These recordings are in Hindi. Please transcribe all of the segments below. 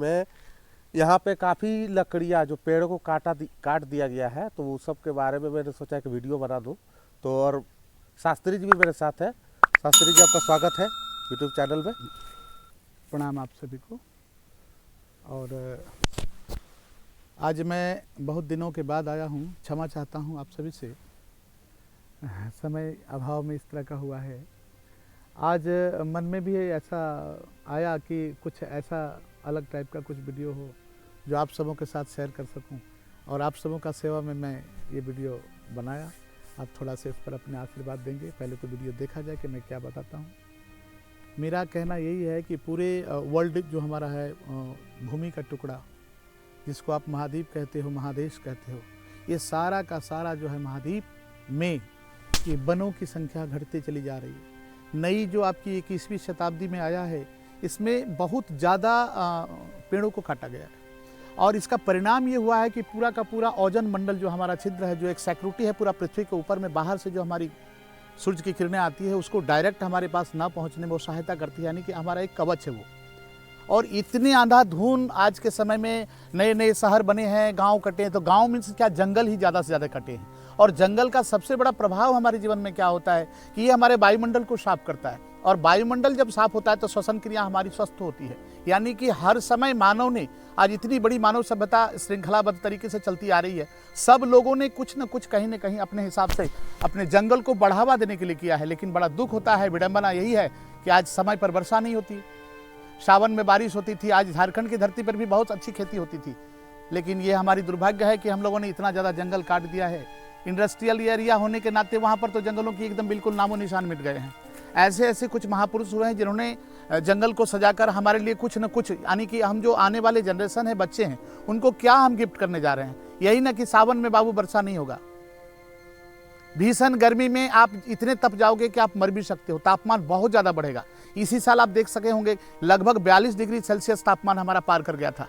में यहाँ पे काफ़ी लकड़ियाँ जो पेड़ों को काट दिया गया है, तो वो सब के बारे में मैंने सोचा कि वीडियो बना दूँ। तो और शास्त्री जी भी मेरे साथ है। शास्त्री जी, आपका स्वागत है यूट्यूब चैनल में। प्रणाम आप सभी को। और आज मैं बहुत दिनों के बाद आया हूँ, क्षमा चाहता हूँ आप सभी से, समय अभाव में इस तरह का हुआ है। आज मन में भी ऐसा आया कि कुछ ऐसा अलग टाइप का कुछ वीडियो हो जो आप सबों के साथ शेयर कर सकूं, और आप सबों का सेवा में मैं ये वीडियो बनाया। आप थोड़ा सा इस पर अपने आशीर्वाद देंगे। पहले तो वीडियो देखा जाए कि मैं क्या बताता हूँ। मेरा कहना यही है कि पूरे वर्ल्ड जो हमारा है, भूमि का टुकड़ा जिसको आप महाद्वीप कहते हो, महादेश कहते हो, ये सारा का सारा जो है महाद्वीप में ये वनों की संख्या घटती चली जा रही है। नई जो आपकी 21वीं शताब्दी में आया है, इसमें बहुत ज़्यादा पेड़ों को काटा गया है, और इसका परिणाम ये हुआ है कि पूरा का पूरा ओजोन मंडल जो हमारा छिद्र है, जो एक सिक्योरिटी है पूरा पृथ्वी के ऊपर में, बाहर से जो हमारी सूरज की किरणें आती है उसको डायरेक्ट हमारे पास ना पहुंचने में वो सहायता करती है, यानी कि हमारा एक कवच है वो। और इतनी अंधाधुंध आज के समय में नए नए शहर बने हैं, गांव कटे हैं, तो गांव में क्या जंगल ही ज़्यादा से ज़्यादा कटे हैं। और जंगल का सबसे बड़ा प्रभाव हमारे जीवन में क्या होता है कि ये हमारे वायुमंडल को साफ करता है, और वायुमंडल जब साफ होता है तो श्वसन क्रिया हमारी स्वस्थ होती है। यानी कि हर समय मानव ने, आज इतनी बड़ी मानव सभ्यता श्रृंखलाबद्ध तरीके से चलती आ रही है, सब लोगों ने कुछ न कुछ कहीं न कहीं अपने हिसाब से अपने जंगल को बढ़ावा देने के लिए किया है। लेकिन बड़ा दुख होता है, विडंबना यही है कि आज समय पर वर्षा नहीं होती। सावन में बारिश होती थी, आज झारखंड की धरती पर भी बहुत अच्छी खेती होती थी, लेकिन ये हमारी दुर्भाग्य है कि हम लोगों ने इतना ज़्यादा जंगल काट दिया है। इंडस्ट्रियल एरिया होने के नाते वहाँ पर तो जंगलों की एकदम बिल्कुल नामो निशान मिट गए हैं। ऐसे ऐसे कुछ महापुरुष हुए हैं जिन्होंने जंगल को सजाकर हमारे लिए कुछ न कुछ, यानी कि हम जो आने वाले जनरेशन है, बच्चे हैं, उनको क्या हम गिफ्ट करने जा रहे हैं। यही ना कि सावन में बाबू वर्षा नहीं होगा, भीषण गर्मी में आप इतने तप जाओगे कि आप मर भी सकते हो, तापमान बहुत ज़्यादा बढ़ेगा। इसी साल आप देख सके होंगे लगभग 42 डिग्री सेल्सियस तापमान हमारा पार कर गया था।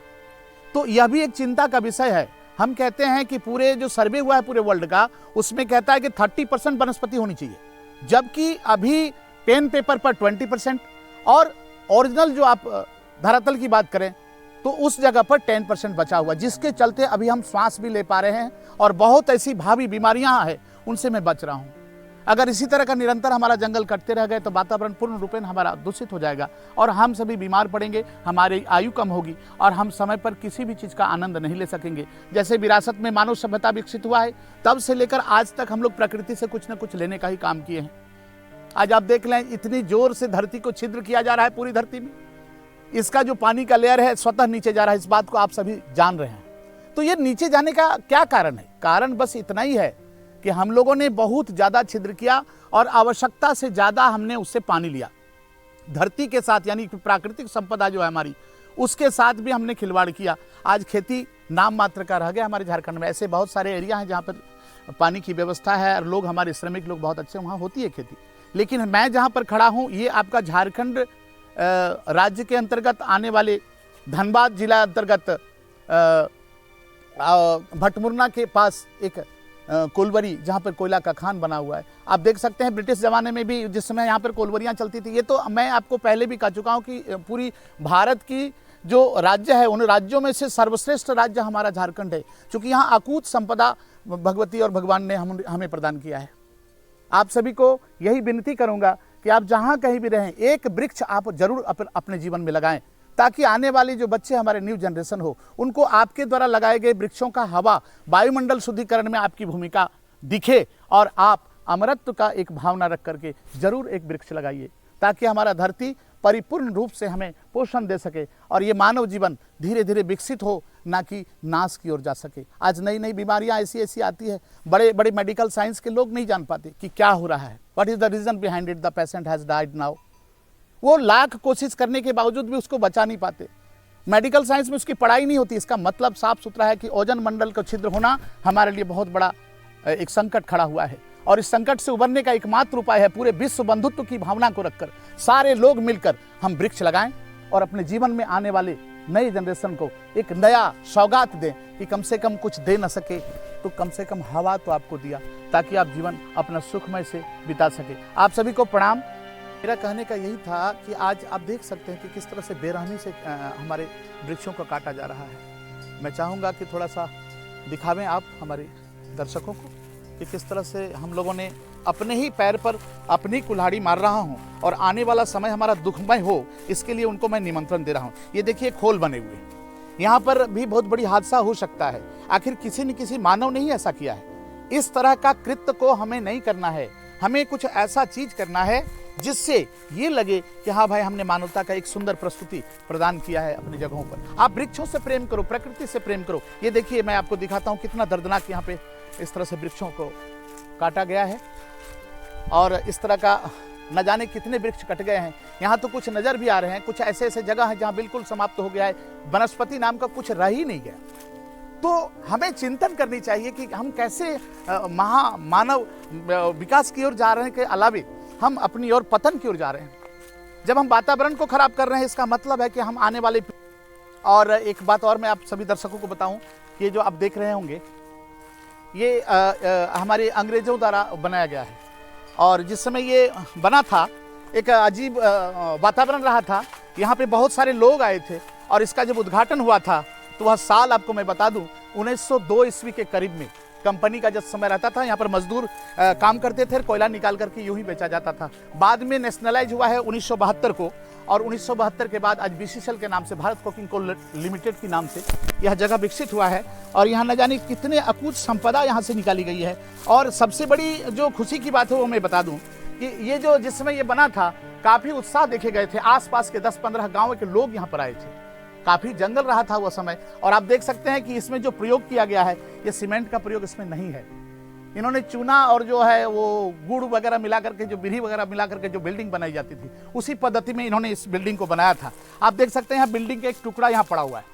तो यह भी एक चिंता का विषय है। हम कहते हैं कि पूरे जो सर्वे हुआ है पूरे वर्ल्ड का, उसमें कहता है कि 30% वनस्पति होनी चाहिए, जबकि अभी पेन पेपर पर 20%, और ओरिजिनल जो आप धरातल की बात करें तो उस जगह पर 10% बचा हुआ, जिसके चलते अभी हम श्वास भी ले पा रहे हैं, और बहुत ऐसी भावी बीमारियां हैं उनसे मैं बच रहा हूं। अगर इसी तरह का निरंतर हमारा जंगल कटते रह गए तो वातावरण पूर्ण रूपेण हमारा दूषित हो जाएगा, और हम सभी बीमार पड़ेंगे, हमारी आयु कम होगी, और हम समय पर किसी भी चीज़ का आनंद नहीं ले सकेंगे। जैसे विरासत में मानव सभ्यता विकसित हुआ है, तब से लेकर आज तक हम लोग प्रकृति से कुछ न कुछ लेने का ही काम किए हैं। आज आप देख लें, इतनी जोर से धरती को छिद्र किया जा रहा है पूरी धरती में, इसका जो पानी का लेयर है स्वतः नीचे जा रहा है, इस बात को आप सभी जान रहे हैं। तो ये नीचे जाने का क्या कारण है? कारण बस इतना ही है कि हम लोगों ने बहुत ज़्यादा छिद्र किया, और आवश्यकता से ज़्यादा हमने उससे पानी लिया। धरती के साथ, यानी कि प्राकृतिक संपदा जो है हमारी, उसके साथ भी हमने खिलवाड़ किया। आज खेती नाम मात्र का रह गया हमारे झारखंड में। ऐसे बहुत सारे एरिया हैं जहाँ पर पानी की व्यवस्था है, और लोग, हमारे श्रमिक लोग बहुत अच्छे, वहाँ होती है खेती। लेकिन मैं जहाँ पर खड़ा हूँ, ये आपका झारखंड राज्य के अंतर्गत आने वाले धनबाद जिला अंतर्गत भटमुरना के पास एक कोलवरी, जहाँ पर कोयला का खान बना हुआ है। आप देख सकते हैं ब्रिटिश ज़माने में भी जिस समय यहाँ पर कोलवरियाँ चलती थी, ये तो मैं आपको पहले भी कह चुका हूँ कि पूरी भारत की जो राज्य है, उन राज्यों में से सर्वश्रेष्ठ राज्य हमारा झारखंड है, क्योंकि यहाँ अकूत संपदा भगवती और भगवान ने हमें प्रदान किया है। आप सभी को यही विनती करूँगा कि आप जहाँ कहीं भी रहें, एक वृक्ष आप जरूर अपने जीवन में लगाएं, ताकि आने वाले जो बच्चे हमारे न्यू जनरेशन हो, उनको आपके द्वारा लगाए गए वृक्षों का हवा, वायुमंडल शुद्धिकरण में आपकी भूमिका दिखे, और आप अमरत्व का एक भावना रख करके जरूर एक वृक्ष लगाइए, ताकि हमारा धरती परिपूर्ण रूप से हमें पोषण दे सके, और ये मानव जीवन धीरे धीरे विकसित हो, ना कि नाश की ओर जा सके। आज नई नई बीमारियां ऐसी ऐसी आती है, बड़े बड़े मेडिकल साइंस के लोग नहीं जान पाते कि क्या हो रहा है, what is the reason behind it, the patient has died now. वो लाख कोशिश करने के बावजूद भी उसको बचा नहीं पाते। मेडिकल साइंस में उसकी पढ़ाई नहीं होती। इसका मतलब साफ सुथरा है कि ओजोन मंडल का छिद्र होना हमारे लिए बहुत बड़ा एक संकट खड़ा हुआ है, और इस संकट से उबरने का एकमात्र उपाय है पूरे विश्व बंधुत्व की भावना को रखकर सारे लोग मिलकर हम वृक्ष लगाएं, और अपने जीवन में आने वाले नई जनरेशन को एक नया सौगात दें कि कम से कम कुछ दे न सके तो कम से कम हवा तो आपको दिया, ताकि आप जीवन अपना सुखमय से बिता सके। आप सभी को प्रणाम। मेरा कहने का यही था कि आज आप देख सकते हैं कि किस तरह से बेरहमी से हमारे वृक्षों को काटा जा रहा है। मैं चाहूँगा कि थोड़ा सा दिखावें आप हमारे दर्शकों को कि किस तरह से हम लोगों ने अपने ही पैर पर अपनी कुल्हाड़ी मार रहा हूँ और आने वाला समय हमारा दुखमय हो, इसके लिए उनको मैं निमंत्रण दे रहा हूँ। ये देखिए खोल बने हुए, यहाँ पर भी बहुत बड़ी हादसा हो सकता है। आखिर किसी न किसी मानव ने ही ऐसा किया है। इस तरह का कृत्य को हमें नहीं करना है। हमें कुछ ऐसा चीज करना है जिससे ये लगे कि हाँ भाई, हमने मानवता का एक सुंदर प्रस्तुति प्रदान किया है अपनी जगहों पर। आप वृक्षों से प्रेम करो, प्रकृति से प्रेम करो। ये देखिए, मैं आपको दिखाता हूँ कितना दर्दनाक यहाँ पे इस तरह से वृक्षों को काटा गया है और इस तरह का न जाने कितने वृक्ष कट गए हैं। यहाँ तो कुछ नजर भी आ रहे हैं, कुछ ऐसे ऐसे जगह हैं जहाँ बिल्कुल समाप्त हो गया है, वनस्पति नाम का कुछ रह ही नहीं गया। तो हमें चिंतन करनी चाहिए कि हम कैसे मानव विकास की ओर जा रहे हैं के अलावे हम अपनी ओर पतन की ओर जा रहे हैं। जब हम वातावरण को खराब कर रहे हैं, इसका मतलब है कि हम आने वाले। और एक बात और मैं आप सभी दर्शकों को बताऊं कि ये जो आप देख रहे होंगे, ये हमारे अंग्रेजों द्वारा बनाया गया है और जिस समय ये बना था एक अजीब वातावरण रहा था। यहाँ पे बहुत सारे लोग आए थे और इसका जब उद्घाटन हुआ था तो वह साल आपको मैं बता दूं 1902 ईस्वी के करीब में। कंपनी का जब समय रहता था, यहाँ पर मजदूर काम करते थे, कोयला निकाल करके यूं ही बेचा जाता था। बाद में नेशनलाइज हुआ है 1972 को और 1972 के बाद आज बीसीसीएल के नाम से, भारत कोकिंग कोल लिमिटेड के नाम से यह जगह विकसित हुआ है और यहाँ न जाने कितने अकूत संपदा यहाँ से निकाली गई है। और सबसे बड़ी जो खुशी की बात है वो मैं बता दूं कि ये जो जिस समय ये बना था, काफी उत्साह देखे गए थे। आसपास के 10-15 गाँव के लोग यहाँ पर आए थे। काफी जंगल रहा था वो समय। और आप देख सकते हैं कि इसमें जो प्रयोग किया गया है, ये सीमेंट का प्रयोग इसमें नहीं है। इन्होंने चूना और जो है वो गुड़ वगैरह मिला करके, जो बिरी वगैरह मिला करके जो बिल्डिंग बनाई जाती थी, उसी पद्धति में इन्होंने इस बिल्डिंग को बनाया था। आप देख सकते हैं यहाँ बिल्डिंग का एक टुकड़ा यहाँ पड़ा हुआ है,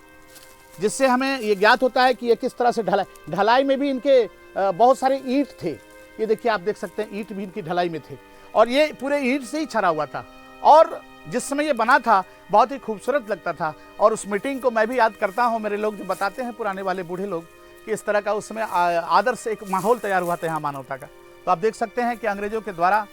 जिससे हमें ये ज्ञात होता है कि ये किस तरह से ढलाई में भी इनके बहुत सारे ईंट थे। ये देखिए, आप देख सकते हैं ईंट भी इनकी ढलाई में थे और ये पूरे ईंट से ही छरा हुआ था। और जिस समय ये बना था बहुत ही खूबसूरत लगता था। और उस मीटिंग को मैं भी याद करता हूँ। मेरे लोग जो बताते हैं, पुराने वाले बूढ़े लोग, कि इस तरह का उस समय आदर्श एक माहौल तैयार हुआ था यहाँ मानवता का। तो आप देख सकते हैं कि अंग्रेजों के द्वारा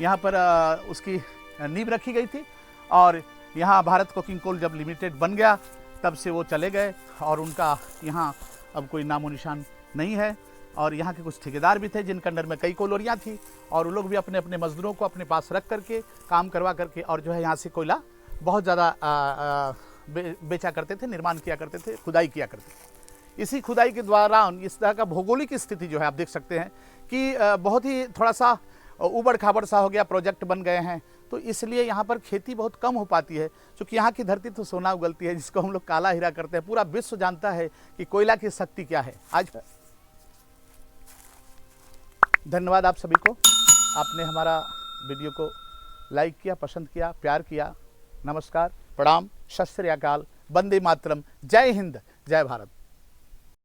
यहाँ पर उसकी नींव रखी गई थी और यहाँ भारत कोकिंग कोल जब लिमिटेड बन गया तब से वो चले गए और उनका यहाँ अब कोई नामो निशान नहीं है। और यहाँ के कुछ ठेकेदार भी थे जिनके अंडर में कई कोलोरियाँ थी और वो लोग भी अपने अपने मजदूरों को अपने पास रख करके काम करवा करके और जो है यहाँ से कोयला बहुत ज़्यादा बेचा करते थे, निर्माण किया करते थे, खुदाई किया करते थे। इसी खुदाई के द्वारा इस तरह का भौगोलिक स्थिति जो है आप देख सकते हैं कि बहुत ही थोड़ा सा उबड़ खाबड़ सा हो गया, प्रोजेक्ट बन गए हैं। तो इसलिए यहाँ पर खेती बहुत कम हो पाती है, क्योंकि यहाँ की धरती तो सोना उगलती है, जिसको हम लोग काला हीरा करते हैं। पूरा विश्व जानता है कि कोयला की शक्ति क्या है। आज धन्यवाद आप सभी को, आपने हमारा वीडियो को लाइक किया, पसंद किया, प्यार किया। नमस्कार, प्रणाम, सत श्री अकाल, वंदे मातरम, जय हिंद, जय भारत।